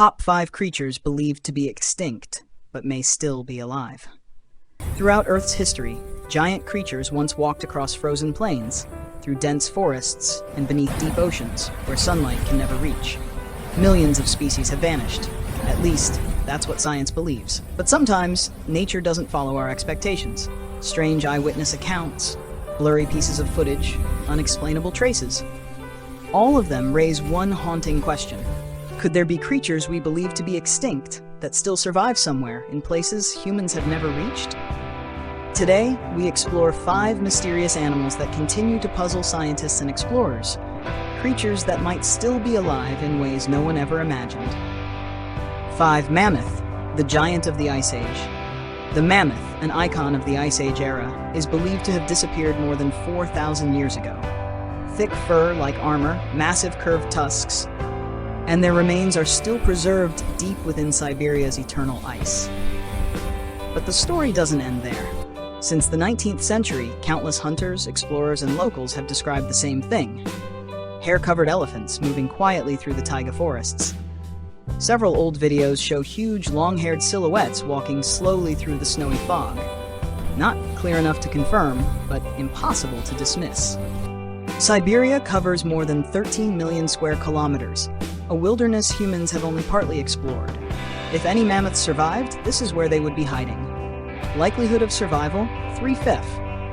Top 5 creatures believed to be extinct, but may still be alive. Throughout Earth's history, giant creatures once walked across frozen plains, through dense forests, and beneath deep oceans, where sunlight can never reach. Millions of species have vanished. At least, that's what science believes. But sometimes, nature doesn't follow our expectations. Strange eyewitness accounts, blurry pieces of footage, unexplainable traces. All of them raise one haunting question. Could there be creatures we believe to be extinct that still survive somewhere in places humans have never reached? Today, we explore 5 mysterious animals that continue to puzzle scientists and explorers, creatures that might still be alive in ways no one ever imagined. 5. Mammoth, the giant of the Ice Age. The mammoth, an icon of the Ice Age era, is believed to have disappeared more than 4,000 years ago. Thick fur like armor, massive curved tusks, and their remains are still preserved deep within Siberia's eternal ice. But the story doesn't end there. Since the 19th century, countless hunters, explorers, and locals have described the same thing: hair-covered elephants moving quietly through the taiga forests. Several old videos show huge, long-haired silhouettes walking slowly through the snowy fog. Not clear enough to confirm, but impossible to dismiss. Siberia covers more than 13 million square kilometers, a wilderness humans have only partly explored. If any mammoths survived, this is where they would be hiding. Likelihood of survival, 3/5.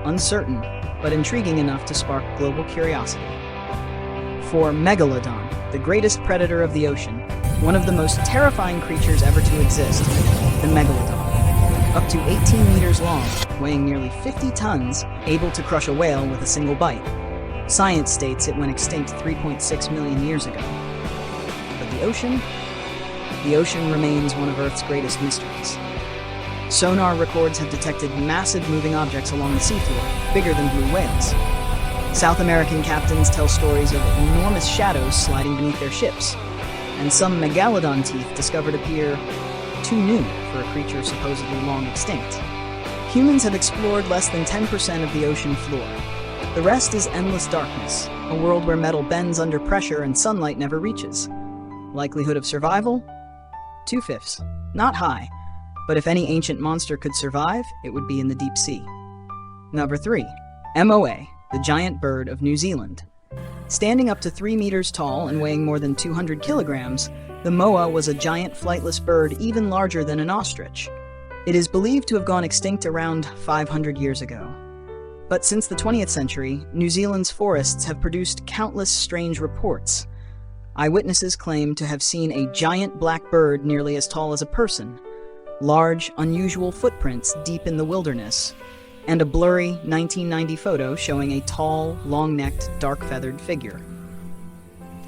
Uncertain, but intriguing enough to spark global curiosity. 4. Megalodon, the greatest predator of the ocean, one of the most terrifying creatures ever to exist, the megalodon. Up to 18 meters long, weighing nearly 50 tons, able to crush a whale with a single bite. Science states it went extinct 3.6 million years ago. But the ocean? The ocean remains one of Earth's greatest mysteries. Sonar records have detected massive moving objects along the seafloor, bigger than blue whales. South American captains tell stories of enormous shadows sliding beneath their ships, and some megalodon teeth discovered appear too new for a creature supposedly long extinct. Humans have explored less than 10% of the ocean floor. The rest is endless darkness, a world where metal bends under pressure and sunlight never reaches. Likelihood of survival? 2/5. Not high, but if any ancient monster could survive, it would be in the deep sea. Number 3. MOA, the giant bird of New Zealand. Standing up to 3 meters tall and weighing more than 200 kilograms, the moa was a giant flightless bird even larger than an ostrich. It is believed to have gone extinct around 500 years ago. But since the 20th century, New Zealand's forests have produced countless strange reports. Eyewitnesses claim to have seen a giant black bird nearly as tall as a person, large, unusual footprints deep in the wilderness, and a blurry 1990 photo showing a tall, long-necked, dark-feathered figure.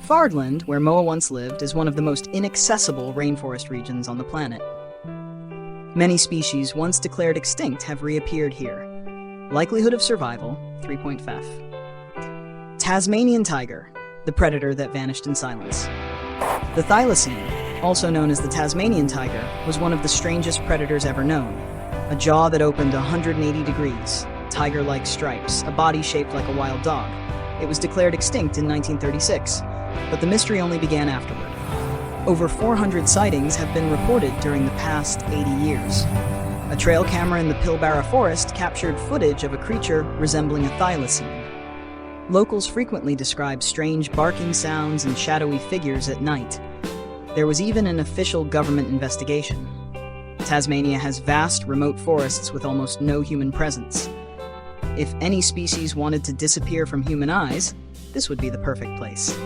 Fardland, where moa once lived, is one of the most inaccessible rainforest regions on the planet. Many species once declared extinct have reappeared here. Likelihood of survival, 3.5. Tasmanian tiger, the predator that vanished in silence. The thylacine, also known as the Tasmanian tiger, was one of the strangest predators ever known. A jaw that opened 180 degrees, tiger-like stripes, a body shaped like a wild dog. It was declared extinct in 1936, but the mystery only began afterward. Over 400 sightings have been reported during the past 80 years. A trail camera in the Pilbara forest captured footage of a creature resembling a thylacine. Locals frequently describe strange barking sounds and shadowy figures at night. There was even an official government investigation. Tasmania has vast, remote forests with almost no human presence. If any species wanted to disappear from human eyes, this would be the perfect place.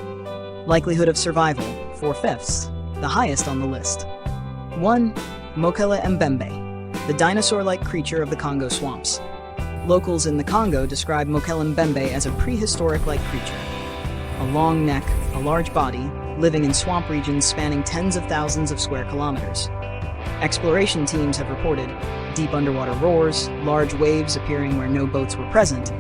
Likelihood of survival, 4/5, the highest on the list. 1. Mokele Mbembe, the dinosaur-like creature of the Congo swamps. Locals in the Congo describe Mokele Mbembe as a prehistoric-like creature. A long neck, a large body, living in swamp regions spanning tens of thousands of square kilometers. Exploration teams have reported deep underwater roars, large waves appearing where no boats were present,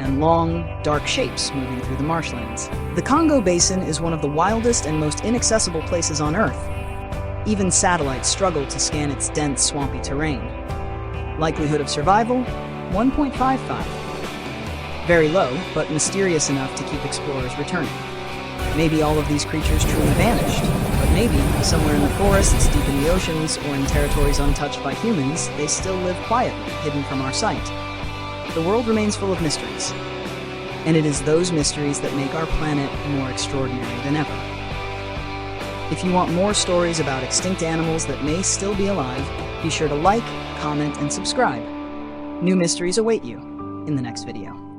and long, dark shapes moving through the marshlands. The Congo Basin is one of the wildest and most inaccessible places on Earth. Even satellites struggle to scan its dense, swampy terrain. Likelihood of survival? 1.55. Very low, but mysterious enough to keep explorers returning. Maybe all of these creatures truly vanished, but maybe, somewhere in the forests, deep in the oceans, or in territories untouched by humans, they still live quietly, hidden from our sight. The world remains full of mysteries, and it is those mysteries that make our planet more extraordinary than ever. If you want more stories about extinct animals that may still be alive, be sure to like, comment, and subscribe. New mysteries await you in the next video.